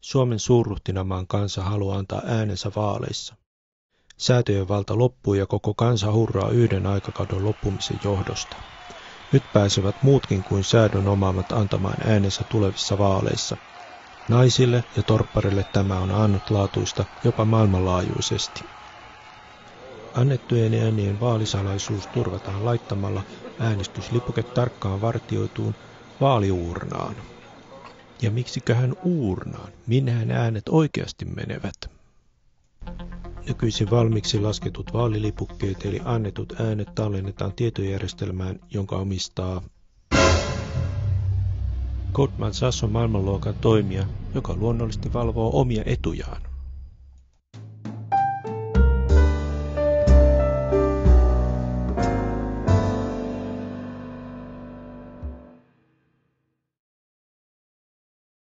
Suomen suurruhtinamaan kansa haluaa antaa äänensä vaaleissa. Säätöjen valta loppuu ja koko kansa hurraa yhden aikakauden loppumisen johdosta. Nyt pääsevät muutkin kuin säädön omaamat antamaan äänensä tulevissa vaaleissa. Naisille ja torpparille tämä on ainutlaatuista jopa maailmanlaajuisesti. Annettujen äänien vaalisalaisuus turvataan laittamalla äänestyslipuke tarkkaan vartioituun vaaliuurnaan. Ja miksiköhän uurnaan? Minnehän äänet oikeasti menevät? Nykyisin valmiiksi lasketut vaalilipukkeet eli annetut äänet tallennetaan tietojärjestelmään, jonka omistaa Goldman Sachs on maailmanluokan toimija, joka luonnollisesti valvoo omia etujaan.